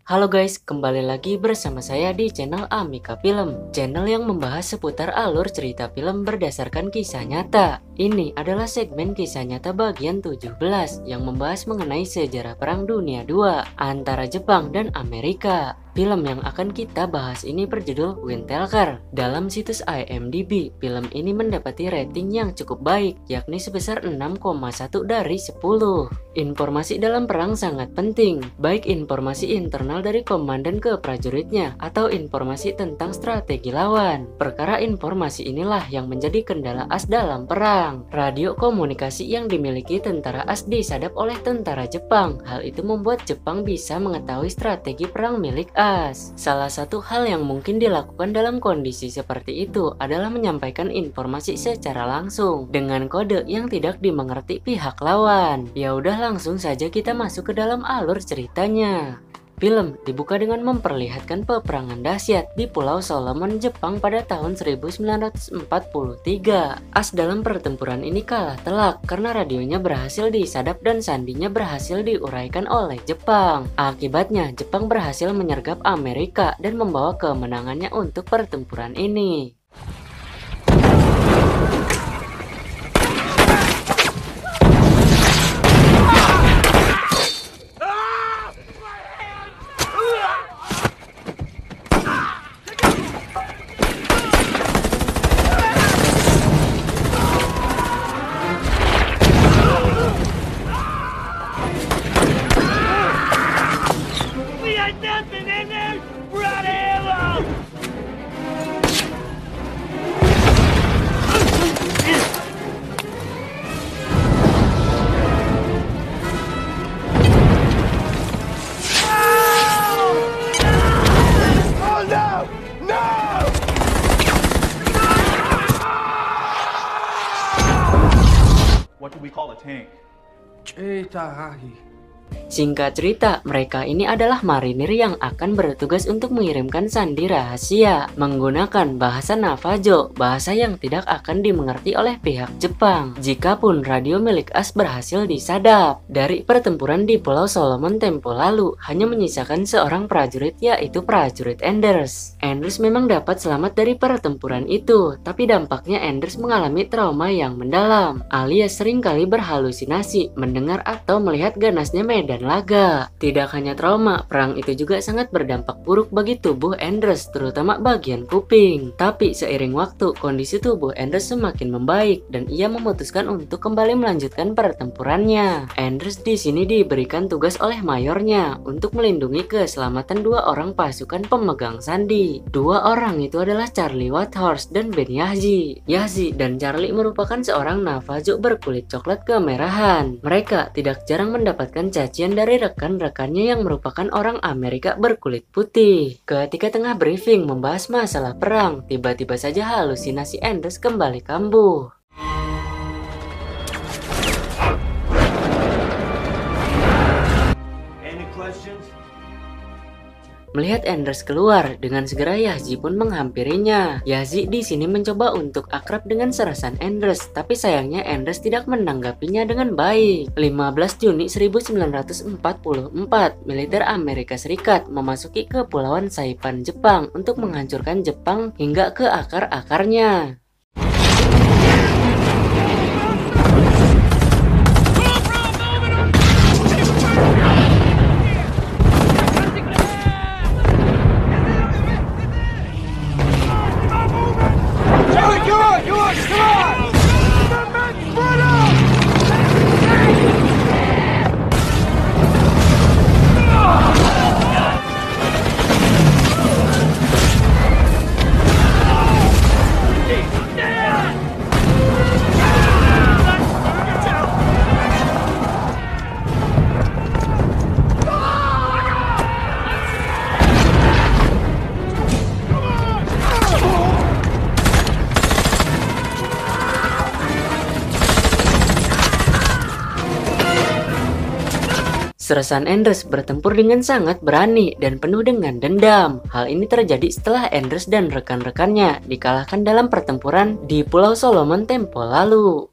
Halo guys, kembali lagi bersama saya di channel Amika Film, channel yang membahas seputar alur cerita film berdasarkan kisah nyata. Ini adalah segmen kisah nyata bagian 17 yang membahas mengenai sejarah Perang Dunia II antara Jepang dan Amerika. Film yang akan kita bahas ini berjudul Wintalker. Dalam situs IMDb, film ini mendapati rating yang cukup baik, yakni sebesar 6,1 dari 10. Informasi dalam perang sangat penting, baik informasi internal dari komandan ke prajuritnya atau informasi tentang strategi lawan. Perkara informasi inilah yang menjadi kendala AS dalam perang. Radio komunikasi yang dimiliki tentara AS disadap oleh tentara Jepang. Hal itu membuat Jepang bisa mengetahui strategi perang milik AS. Salah satu hal yang mungkin dilakukan dalam kondisi seperti itu adalah menyampaikan informasi secara langsung dengan kode yang tidak dimengerti pihak lawan. Ya udah, langsung saja kita masuk ke dalam alur ceritanya. Film dibuka dengan memperlihatkan peperangan dahsyat di Pulau Solomon, Jepang pada tahun 1943. AS dalam pertempuran ini kalah telak karena radionya berhasil disadap dan sandinya berhasil diuraikan oleh Jepang. Akibatnya, Jepang berhasil menyergap Amerika dan membawa kemenangannya untuk pertempuran ini. What do we call a tank? Singkat cerita, mereka ini adalah marinir yang akan bertugas untuk mengirimkan sandi rahasia menggunakan bahasa Navajo, bahasa yang tidak akan dimengerti oleh pihak Jepang jikapun radio milik AS berhasil disadap. Dari pertempuran di Pulau Solomon tempo lalu, hanya menyisakan seorang prajurit, yaitu prajurit Anders. Anders memang dapat selamat dari pertempuran itu, tapi dampaknya Anders mengalami trauma yang mendalam, alias seringkali berhalusinasi, mendengar atau melihat ganasnya medan laga. Tidak hanya trauma, perang itu juga sangat berdampak buruk bagi tubuh Anders, terutama bagian kuping. Tapi seiring waktu, kondisi tubuh Anders semakin membaik dan ia memutuskan untuk kembali melanjutkan pertempurannya. Anders di sini diberikan tugas oleh mayornya untuk melindungi keselamatan dua orang pasukan pemegang sandi. Dua orang itu adalah Charlie Whitehorse dan Ben Yahzi. Yahzi dan Charlie merupakan seorang Navajo berkulit coklat kemerahan. Mereka tidak jarang mendapatkan cacian dari rekan-rekannya yang merupakan orang Amerika berkulit putih. Ketika tengah briefing membahas masalah perang, tiba-tiba saja halusinasi Anders kembali kambuh. Any questions? Melihat Anders keluar, dengan segera Yahzi pun menghampirinya. Yahzi di sini mencoba untuk akrab dengan serasan Anders, tapi sayangnya Anders tidak menanggapinya dengan baik. 15 Juni 1944, militer Amerika Serikat memasuki Kepulauan Saipan, Jepang untuk menghancurkan Jepang hingga ke akar-akarnya. Serasan Anders bertempur dengan sangat berani dan penuh dengan dendam. Hal ini terjadi setelah Anders dan rekan-rekannya dikalahkan dalam pertempuran di Pulau Solomon tempo lalu.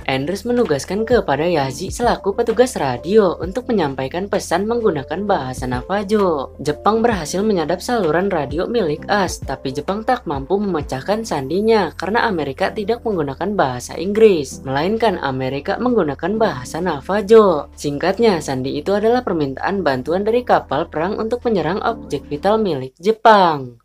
Andrews menugaskan kepada Yazi selaku petugas radio untuk menyampaikan pesan menggunakan bahasa Navajo. Jepang berhasil menyadap saluran radio milik AS, tapi Jepang tak mampu memecahkan sandinya karena Amerika tidak menggunakan bahasa Inggris, melainkan Amerika menggunakan bahasa Navajo. Singkatnya, sandi itu adalah permintaan bantuan dari kapal perang untuk menyerang objek vital milik Jepang.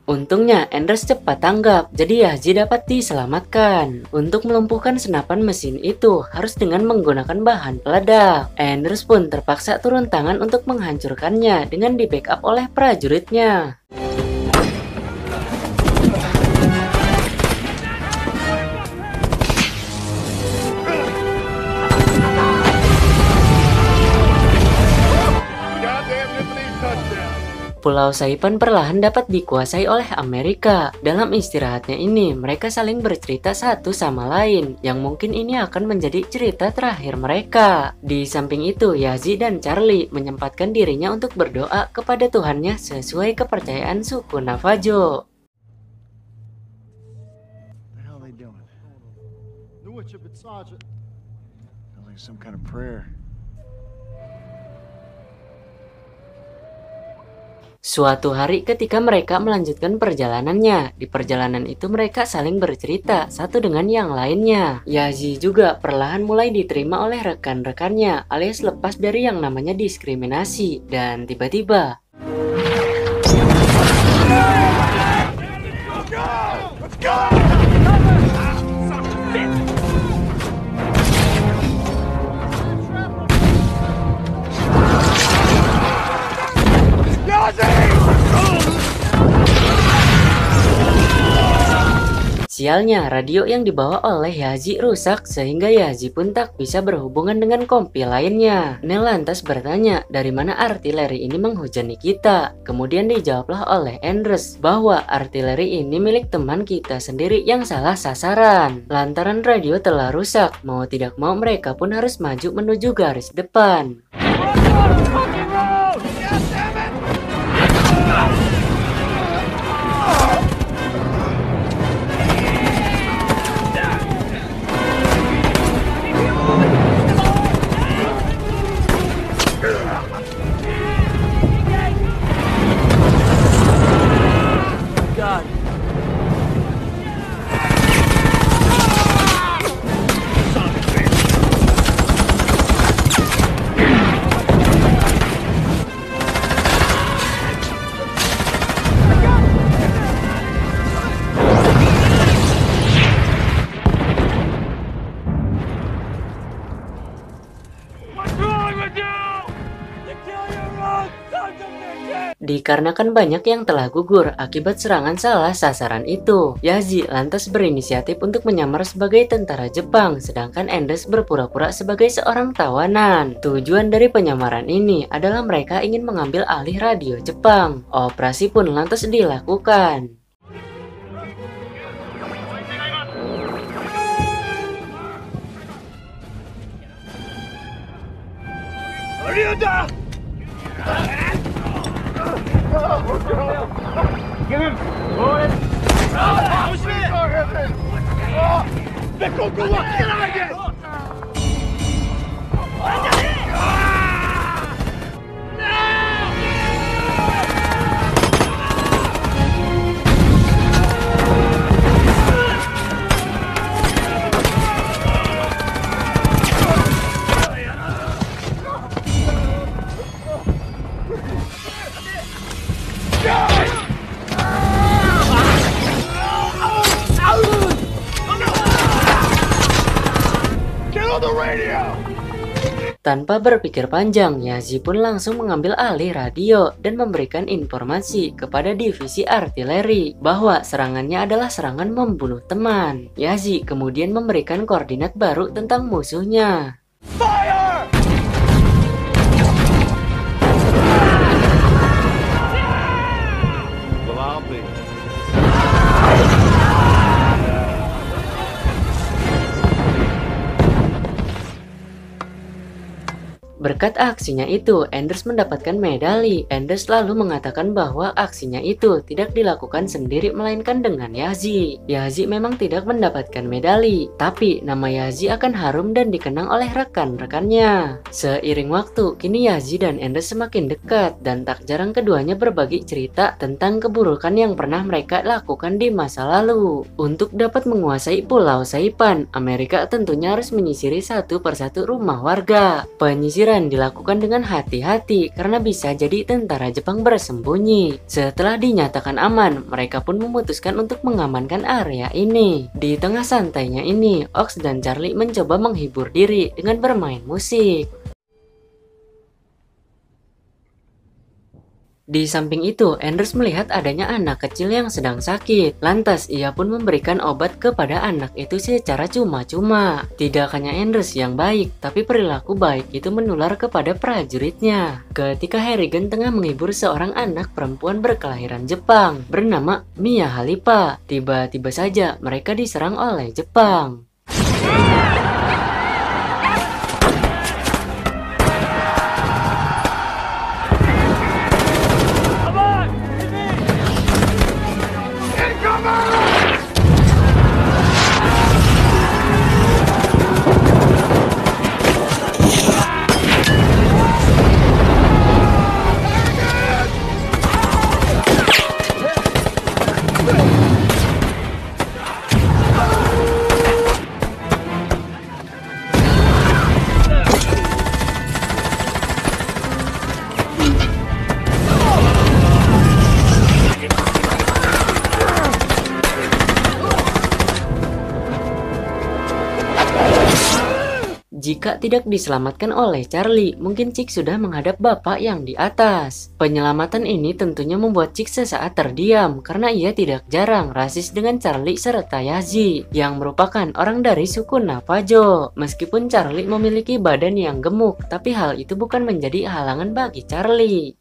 Untungnya Andrews cepat tanggap, jadi Yazi dapat diselamatkan. Untuk melumpuhkan senapan mesin itu harus dengan menggunakan bahan peledak. Andrews pun terpaksa turun tangan untuk menghancurkannya dengan di backup oleh prajuritnya. Pulau Saipan perlahan dapat dikuasai oleh Amerika. Dalam istirahatnya ini, mereka saling bercerita satu sama lain, yang mungkin ini akan menjadi cerita terakhir mereka. Di samping itu, Yazi dan Charlie menyempatkan dirinya untuk berdoa kepada Tuhannya sesuai kepercayaan suku Navajo. Suatu hari ketika mereka melanjutkan perjalanannya, di perjalanan itu mereka saling bercerita satu dengan yang lainnya. Yazi juga perlahan mulai diterima oleh rekan-rekannya alias lepas dari yang namanya diskriminasi, dan tiba-tiba sialnya, radio yang dibawa oleh Yazi rusak sehingga Yazi pun tak bisa berhubungan dengan kompi lainnya. Nel lantas bertanya dari mana artileri ini menghujani kita. Kemudian dijawablah oleh Andrews bahwa artileri ini milik teman kita sendiri yang salah sasaran. Lantaran radio telah rusak, mau tidak mau mereka pun harus maju menuju garis depan. Dikarenakan banyak yang telah gugur akibat serangan salah sasaran itu, Yazi lantas berinisiatif untuk menyamar sebagai tentara Jepang, sedangkan Andrews berpura-pura sebagai seorang tawanan. Tujuan dari penyamaran ini adalah mereka ingin mengambil alih radio Jepang. Operasi pun lantas dilakukan. Tanpa berpikir panjang, Yazi pun langsung mengambil alih radio dan memberikan informasi kepada divisi artileri bahwa serangannya adalah serangan membunuh teman. Yazi kemudian memberikan koordinat baru tentang musuhnya. Berkat aksinya itu, Anders mendapatkan medali. Anders lalu mengatakan bahwa aksinya itu tidak dilakukan sendiri melainkan dengan Yazi. Yazi memang tidak mendapatkan medali, tapi nama Yazi akan harum dan dikenang oleh rekan-rekannya. Seiring waktu, kini Yazi dan Anders semakin dekat dan tak jarang keduanya berbagi cerita tentang keburukan yang pernah mereka lakukan di masa lalu. Untuk dapat menguasai Pulau Saipan, Amerika tentunya harus menyisiri satu persatu rumah warga. Penyisiran dilakukan dengan hati-hati karena bisa jadi tentara Jepang bersembunyi. Setelah dinyatakan aman, mereka pun memutuskan untuk mengamankan area ini. Di tengah santainya ini, Ox dan Charlie mencoba menghibur diri dengan bermain musik. Di samping itu, Anders melihat adanya anak kecil yang sedang sakit. Lantas, ia pun memberikan obat kepada anak itu secara cuma-cuma. Tidak hanya Anders yang baik, tapi perilaku baik itu menular kepada prajuritnya. Ketika Harrigan tengah menghibur seorang anak perempuan berkelahiran Jepang bernama Mia Khalifa, tiba-tiba saja mereka diserang oleh Jepang. Jika tidak diselamatkan oleh Charlie, mungkin Chick sudah menghadap bapak yang di atas. Penyelamatan ini tentunya membuat Chick sesaat terdiam karena ia tidak jarang rasis dengan Charlie serta Yazi yang merupakan orang dari suku Navajo. Meskipun Charlie memiliki badan yang gemuk, tapi hal itu bukan menjadi halangan bagi Charlie.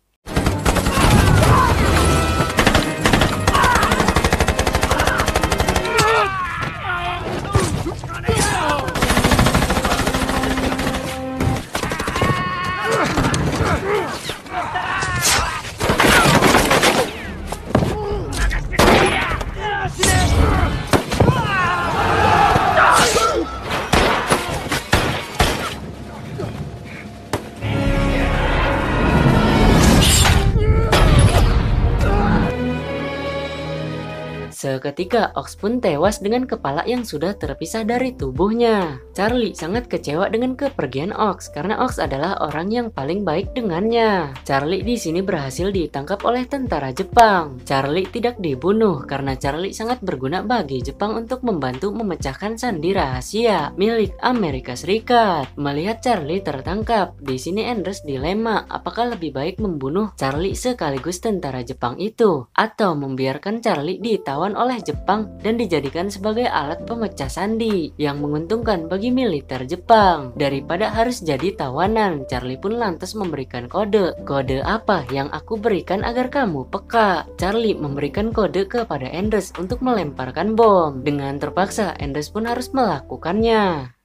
Seketika, Ox pun tewas dengan kepala yang sudah terpisah dari tubuhnya. Charlie sangat kecewa dengan kepergian Ox karena Ox adalah orang yang paling baik dengannya. Charlie di sini berhasil ditangkap oleh tentara Jepang. Charlie tidak dibunuh karena Charlie sangat berguna bagi Jepang untuk membantu memecahkan sandi rahasia milik Amerika Serikat. Melihat Charlie tertangkap, di sini Anders dilema apakah lebih baik membunuh Charlie sekaligus tentara Jepang itu atau membiarkan Charlie ditawan oleh Jepang dan dijadikan sebagai alat pemecah sandi yang menguntungkan bagi militer Jepang. Daripada harus jadi tawanan, Charlie pun lantas memberikan kode. Kode apa yang aku berikan agar kamu peka? Charlie memberikan kode kepada Anders untuk melemparkan bom. Dengan terpaksa, Anders pun harus melakukannya.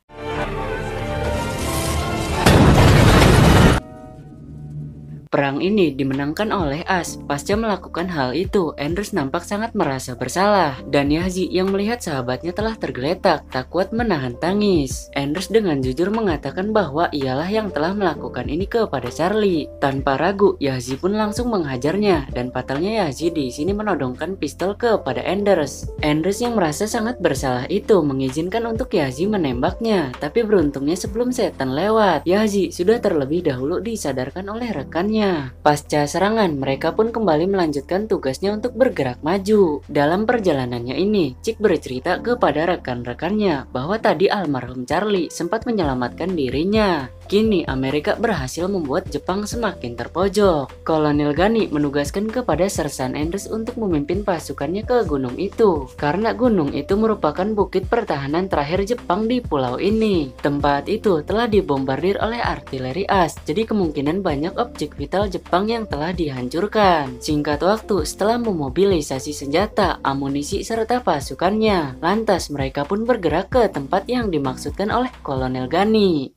Perang ini dimenangkan oleh Ash. Pasca melakukan hal itu, Anders nampak sangat merasa bersalah. Dan Yazi yang melihat sahabatnya telah tergeletak, tak kuat menahan tangis. Anders dengan jujur mengatakan bahwa ialah yang telah melakukan ini kepada Charlie. Tanpa ragu, Yazi pun langsung menghajarnya. Dan fatalnya Yazi di sini menodongkan pistol kepada Anders. Anders yang merasa sangat bersalah itu mengizinkan untuk Yazi menembaknya. Tapi beruntungnya sebelum setan lewat, Yazi sudah terlebih dahulu disadarkan oleh rekannya. Pasca serangan, mereka pun kembali melanjutkan tugasnya untuk bergerak maju. Dalam perjalanannya ini, Chick bercerita kepada rekan-rekannya bahwa tadi almarhum Charlie sempat menyelamatkan dirinya. Kini Amerika berhasil membuat Jepang semakin terpojok. Kolonel Gani menugaskan kepada Sersan Enders untuk memimpin pasukannya ke gunung itu, karena gunung itu merupakan bukit pertahanan terakhir Jepang di pulau ini. Tempat itu telah dibombardir oleh artileri as, jadi kemungkinan banyak objek vital Jepang yang telah dihancurkan. Singkat waktu, setelah memobilisasi senjata, amunisi, serta pasukannya, lantas mereka pun bergerak ke tempat yang dimaksudkan oleh Kolonel Gani.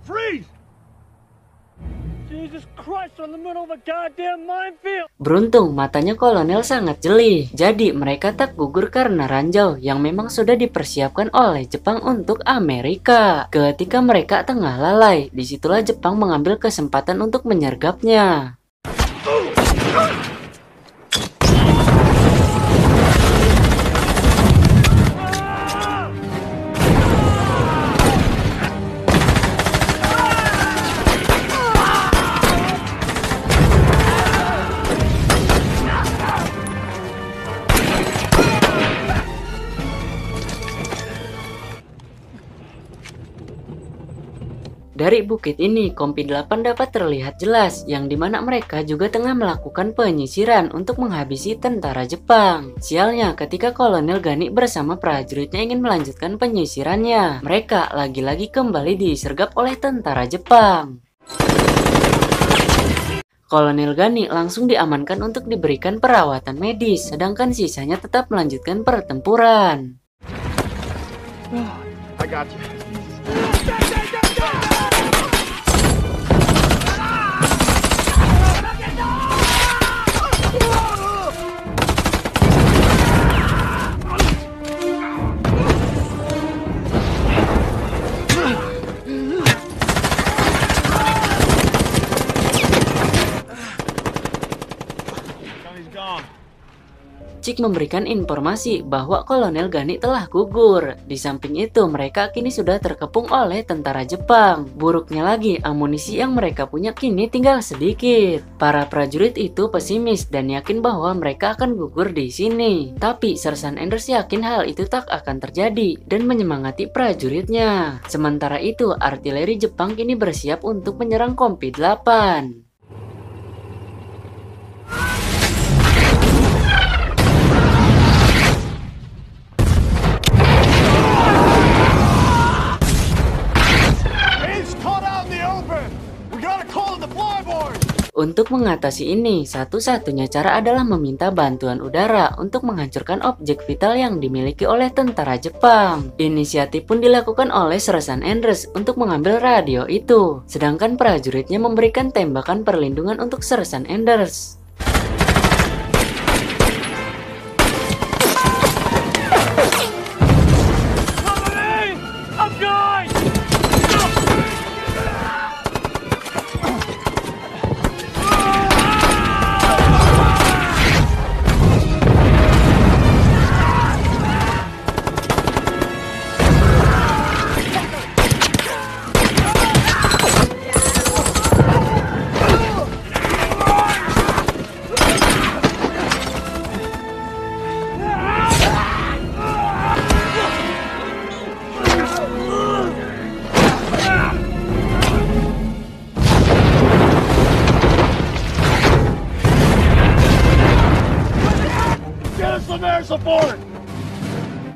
Freeze! Jesus Christ, we're in the middle of a goddamn minefield! Beruntung matanya kolonel sangat jeli, jadi mereka tak gugur karena ranjau yang memang sudah dipersiapkan oleh Jepang untuk Amerika. Ketika mereka tengah lalai, disitulah Jepang mengambil kesempatan untuk menyergapnya. Dari bukit ini, Kompi 8 dapat terlihat jelas, yang dimana mereka juga tengah melakukan penyisiran untuk menghabisi tentara Jepang. Sialnya, ketika Kolonel Gani bersama prajuritnya ingin melanjutkan penyisirannya, mereka lagi-lagi kembali disergap oleh tentara Jepang. Kolonel Gani langsung diamankan untuk diberikan perawatan medis, sedangkan sisanya tetap melanjutkan pertempuran. I got you. Cik memberikan informasi bahwa Kolonel Gani telah gugur. Di samping itu, mereka kini sudah terkepung oleh tentara Jepang. Buruknya lagi, amunisi yang mereka punya kini tinggal sedikit. Para prajurit itu pesimis dan yakin bahwa mereka akan gugur di sini. Tapi Sersan Enders yakin hal itu tak akan terjadi dan menyemangati prajuritnya. Sementara itu, artileri Jepang kini bersiap untuk menyerang Kompi 8. Untuk mengatasi ini, satu-satunya cara adalah meminta bantuan udara untuk menghancurkan objek vital yang dimiliki oleh tentara Jepang. Inisiatif pun dilakukan oleh Sersan Enders untuk mengambil radio itu, sedangkan prajuritnya memberikan tembakan perlindungan untuk Sersan Enders.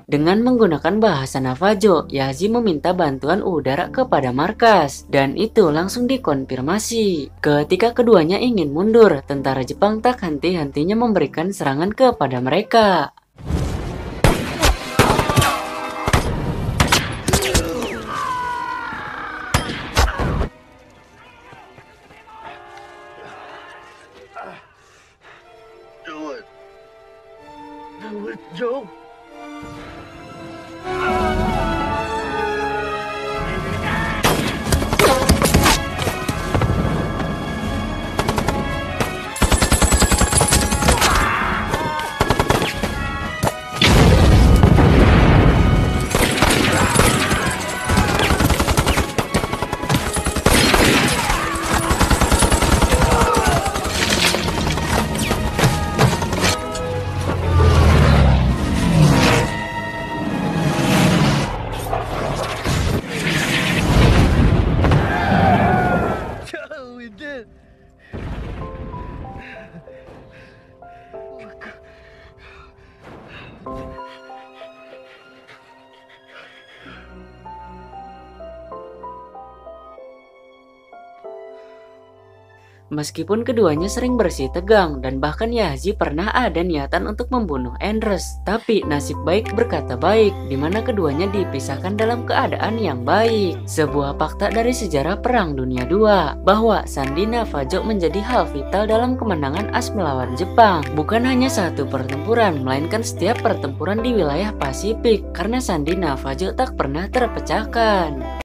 Dengan menggunakan bahasa Navajo, Yazi meminta bantuan udara kepada markas, dan itu langsung dikonfirmasi. Ketika keduanya ingin mundur, tentara Jepang tak henti-hentinya memberikan serangan kepada mereka. Do it, Joe. Meskipun keduanya sering bersih tegang dan bahkan Yazi pernah ada niatan untuk membunuh Andres, tapi nasib baik berkata baik, di mana keduanya dipisahkan dalam keadaan yang baik. Sebuah fakta dari sejarah Perang Dunia II bahwa Sandi Navajo menjadi hal vital dalam kemenangan AS melawan Jepang. Bukan hanya satu pertempuran, melainkan setiap pertempuran di wilayah Pasifik, karena Sandi Navajo tak pernah terpecahkan.